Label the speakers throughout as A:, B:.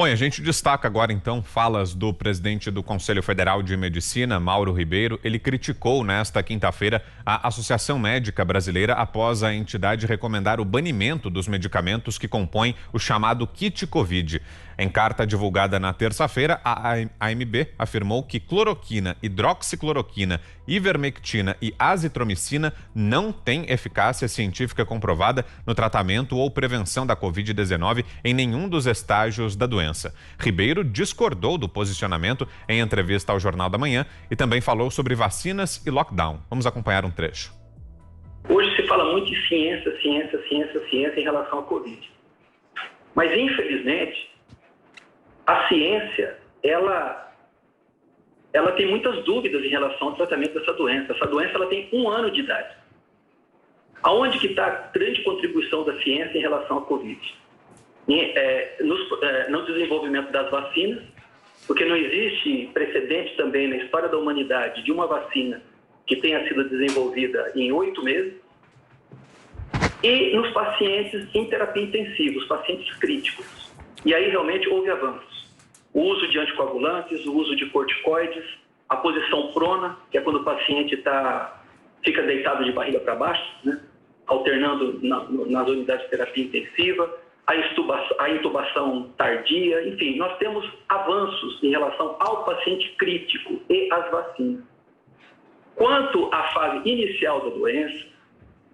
A: Bom, e a gente destaca agora, então, falas do presidente do Conselho Federal de Medicina, Mauro Ribeiro. Ele criticou nesta quinta-feira a Associação Médica Brasileira após a entidade recomendar o banimento dos medicamentos que compõem o chamado kit Covid. Em carta divulgada na terça-feira, a AMB afirmou que cloroquina, hidroxicloroquina, ivermectina e azitromicina não têm eficácia científica comprovada no tratamento ou prevenção da Covid-19 em nenhum dos estágios da doença. Ribeiro discordou do posicionamento em entrevista ao Jornal da Manhã e também falou sobre vacinas e lockdown. Vamos acompanhar um trecho.
B: Hoje se fala muito em ciência em relação à Covid. Mas, infelizmente, a ciência, ela tem muitas dúvidas em relação ao tratamento dessa doença. Essa doença ela tem 1 ano de idade. Aonde que está a grande contribuição da ciência em relação à Covid? No desenvolvimento das vacinas, porque não existe precedente também na história da humanidade de uma vacina que tenha sido desenvolvida em 8 meses, e nos pacientes em terapia intensiva, os pacientes críticos. E aí realmente houve avanços. O uso de anticoagulantes, o uso de corticoides, a posição prona, que é quando o paciente fica deitado de barriga para baixo, né? Alternando nas unidades de terapia intensiva, a intubação tardia, enfim, nós temos avanços em relação ao paciente crítico e às vacinas. Quanto à fase inicial da doença,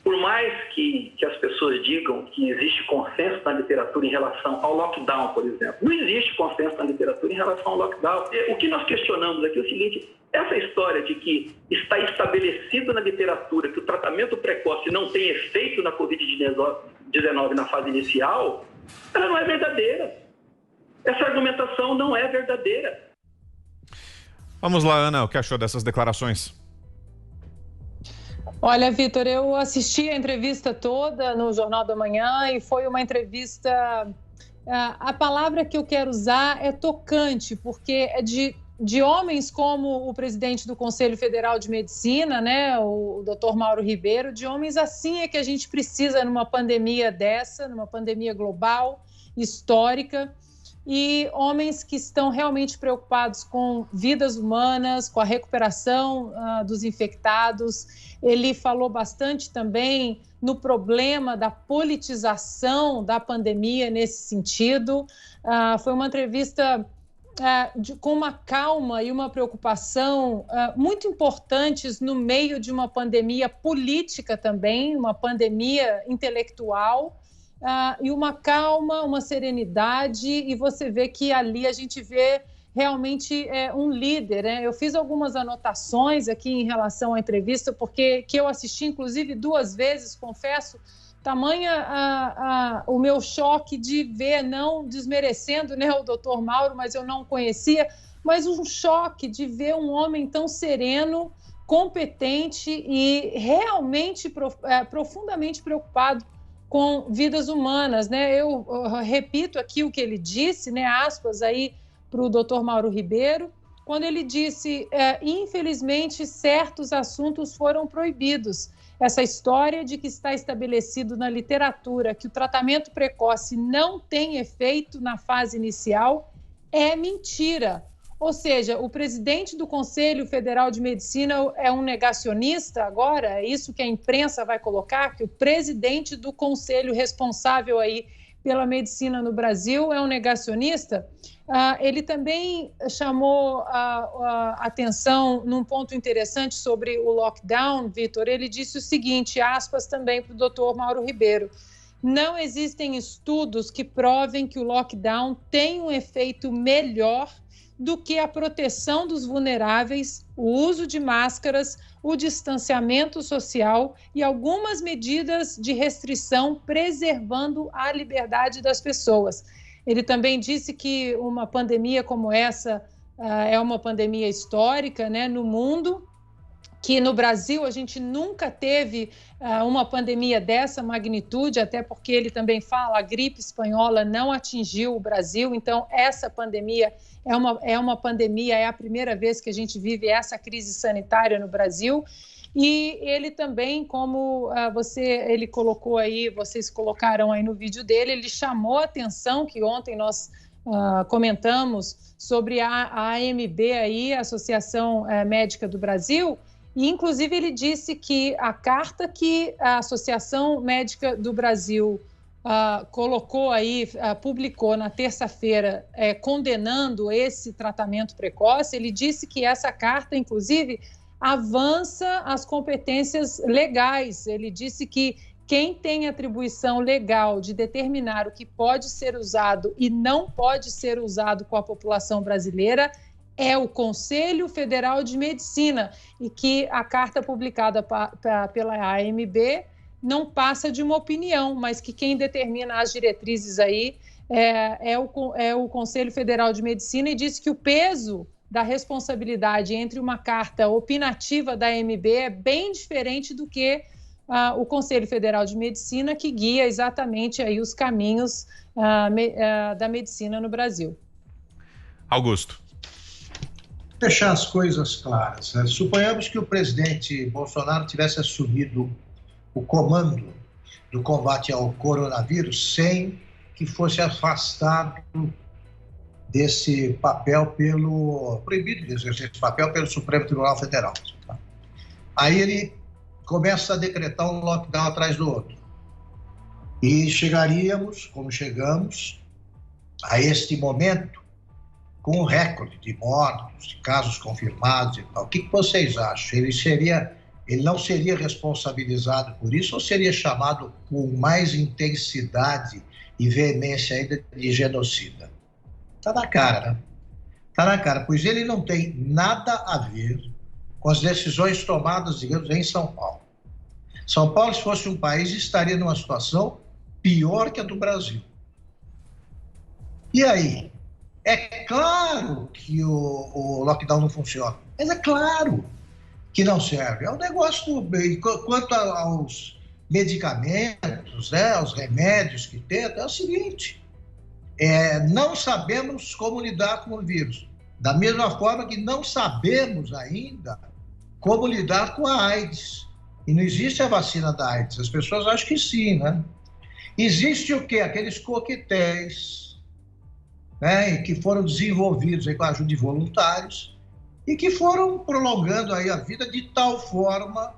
B: por mais que as pessoas digam que existe consenso na literatura em relação ao lockdown, por exemplo, não existe consenso na literatura em relação ao lockdown. O que nós questionamos aqui é o seguinte: essa história de que está estabelecido na literatura que o tratamento precoce não tem efeito na Covid-19 na fase inicial, ela não é verdadeira. Essa argumentação não é verdadeira.
A: Vamos lá, Ana, o que achou dessas declarações?
C: Olha, Vitor, eu assisti a entrevista toda no Jornal da Manhã e foi uma entrevista... A palavra que eu quero usar é tocante, porque é de homens como o presidente do Conselho Federal de Medicina, né, o Dr. Mauro Ribeiro, de homens assim é que a gente precisa numa pandemia dessa, numa pandemia global, histórica, e homens que estão realmente preocupados com vidas humanas, com a recuperação dos infectados. Ele falou bastante também no problema da politização da pandemia nesse sentido. Foi uma entrevista com uma calma e uma preocupação muito importantes no meio de uma pandemia política também, uma pandemia intelectual, e uma calma, uma serenidade, e você vê que ali a gente vê realmente um líder, né? Eu fiz algumas anotações aqui em relação à entrevista, porque que eu assisti, inclusive, 2 vezes, confesso, tamanha o meu choque de ver, não desmerecendo, né, o doutor Mauro, mas eu não conhecia, mas um choque de ver um homem tão sereno, competente e realmente profundamente preocupado com vidas humanas, né? Eu repito aqui o que ele disse, né, aspas aí para o doutor Mauro Ribeiro, quando ele disse, infelizmente, certos assuntos foram proibidos. Essa história de que está estabelecido na literatura que o tratamento precoce não tem efeito na fase inicial é mentira. Ou seja, o presidente do Conselho Federal de Medicina é um negacionista agora? É isso que a imprensa vai colocar? Que o presidente do conselho responsável aí pela medicina no Brasil é um negacionista? Ele também chamou a atenção num ponto interessante sobre o lockdown, Vitor. Ele disse o seguinte, aspas também para o doutor Mauro Ribeiro: não existem estudos que provem que o lockdown tem um efeito melhor do que a proteção dos vulneráveis, o uso de máscaras, o distanciamento social e algumas medidas de restrição preservando a liberdade das pessoas. Ele também disse que uma pandemia como essa é uma pandemia histórica, né, no mundo, que no Brasil a gente nunca teve uma pandemia dessa magnitude, até porque ele também fala, a gripe espanhola não atingiu o Brasil, então essa pandemia é uma pandemia, é a primeira vez que a gente vive essa crise sanitária no Brasil. E ele também, como ele colocou aí, vocês colocaram aí no vídeo dele, ele chamou a atenção, que ontem nós comentamos sobre a AMB, aí, a Associação Médica do Brasil, e inclusive ele disse que a carta que a Associação Médica do Brasil colocou aí, publicou na terça-feira, condenando esse tratamento precoce, ele disse que essa carta, inclusive, avança as competências legais. Ele disse que quem tem atribuição legal de determinar o que pode ser usado e não pode ser usado com a população brasileira é o Conselho Federal de Medicina, e que a carta publicada pela AMB não passa de uma opinião, mas que quem determina as diretrizes aí é o Conselho Federal de Medicina, e disse que o peso da responsabilidade entre uma carta opinativa da AMB é bem diferente do que o Conselho Federal de Medicina, que guia exatamente aí os caminhos da medicina no Brasil.
A: Augusto.
D: Deixar as coisas claras. Suponhamos que o presidente Bolsonaro tivesse assumido o comando do combate ao coronavírus sem que fosse afastado desse papel proibido de exercer esse papel pelo Supremo Tribunal Federal. Aí ele começa a decretar um lockdown atrás do outro. E chegaríamos, como chegamos, a este momento com um recorde de mortos, de casos confirmados e tal. O que vocês acham? Ele não seria responsabilizado por isso ou seria chamado com mais intensidade e veemência ainda de genocida? Está na cara, né? Está na cara, pois ele não tem nada a ver com as decisões tomadas, digamos, em São Paulo. São Paulo, se fosse um país, estaria numa situação pior que a do Brasil. E aí? É claro que o lockdown não funciona, mas é claro que não serve. É um negócio, quanto aos medicamentos, aos remédios que tem, é o seguinte, não sabemos como lidar com o vírus. Da mesma forma que não sabemos ainda como lidar com a AIDS. E não existe a vacina da AIDS. As pessoas acham que sim, né? Existe o quê? Aqueles coquetéis, né, que foram desenvolvidos aí com a ajuda de voluntários e que foram prolongando aí a vida de tal forma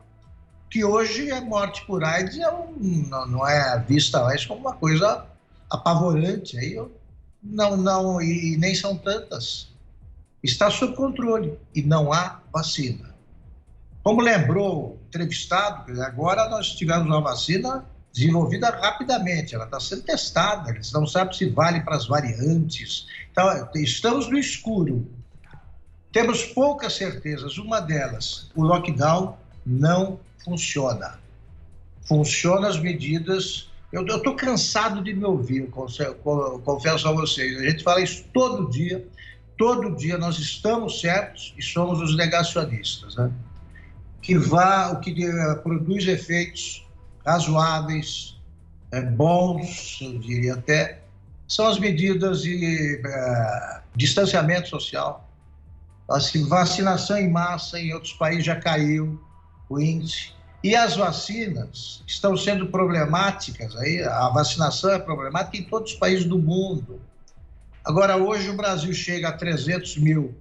D: que hoje a morte por AIDS não é vista mais como uma coisa apavorante. Aí e nem são tantas. Está sob controle e não há vacina. Como lembrou o entrevistado, agora nós tivemos uma vacina desenvolvida rapidamente, ela está sendo testada, eles não sabem se vale para as variantes. Então, estamos no escuro. Temos poucas certezas. Uma delas, o lockdown não funciona. Funciona as medidas. Eu estou cansado de me ouvir, confesso a vocês. A gente fala isso todo dia nós estamos certos e somos os negacionistas, né? O que produz efeitos razoáveis, bons, eu diria até, são as medidas de distanciamento social. Assim, vacinação em massa em outros países já caiu o índice. E as vacinas estão sendo problemáticas, aí, a vacinação é problemática em todos os países do mundo. Agora, hoje o Brasil chega a 300 mil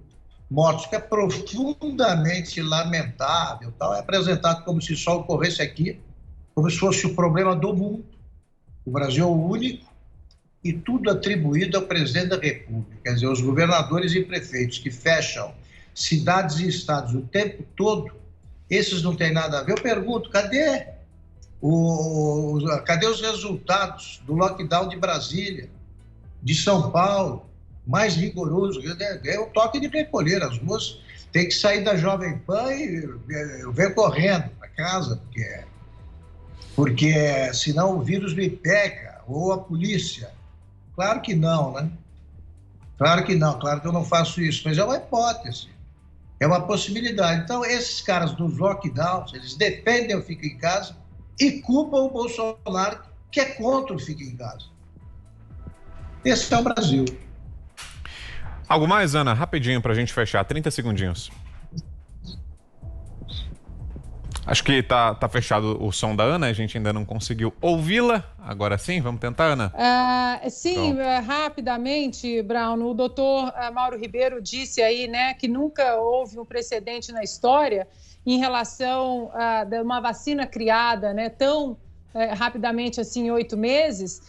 D: mortos, que é profundamente lamentável, tal. É apresentado como se só ocorresse aqui, como se fosse o problema do mundo. O Brasil é o único e tudo atribuído ao presidente da República. Quer dizer, os governadores e prefeitos que fecham cidades e estados o tempo todo, esses não têm nada a ver. Eu pergunto, cadê os resultados do lockdown de Brasília, de São Paulo, mais rigoroso? É o toque de recolher. As ruas têm que sair da Jovem Pan e eu venho correndo para casa, porque senão o vírus me pega, ou a polícia. Claro que não, né? Claro que não, claro que eu não faço isso, mas é uma hipótese, é uma possibilidade. Então, esses caras dos lockdowns, eles defendem o fica em casa e culpam o Bolsonaro, que é contra o fica em casa. Esse é o Brasil.
A: Algo mais, Ana? Rapidinho para a gente fechar, 30 segundinhos. Acho que tá fechado o som da Ana, a gente ainda não conseguiu ouvi-la. Agora sim, vamos tentar, Ana?
C: Sim, rapidamente, Brown, o doutor Mauro Ribeiro disse aí, né, que nunca houve um precedente na história em relação a uma vacina criada, né, tão rapidamente assim, em 8 meses.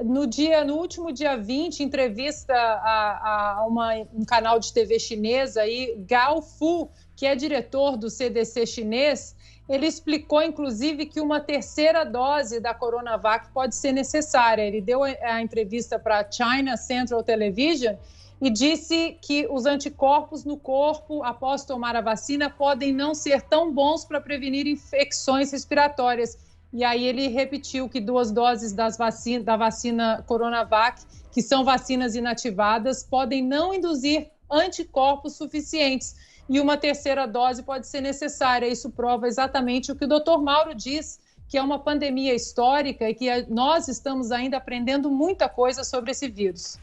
C: No último dia 20, em entrevista a um canal de TV chinês aí, Gao Fu, que é diretor do CDC chinês, ele explicou, inclusive, que uma terceira dose da Coronavac pode ser necessária. Ele deu a entrevista para a China Central Television e disse que os anticorpos no corpo, após tomar a vacina, podem não ser tão bons para prevenir infecções respiratórias. E aí ele repetiu que 2 doses da vacina Coronavac, que são vacinas inativadas, podem não induzir anticorpos suficientes. E uma terceira dose pode ser necessária. Isso prova exatamente o que o doutor Mauro diz, que é uma pandemia histórica e que nós estamos ainda aprendendo muita coisa sobre esse vírus.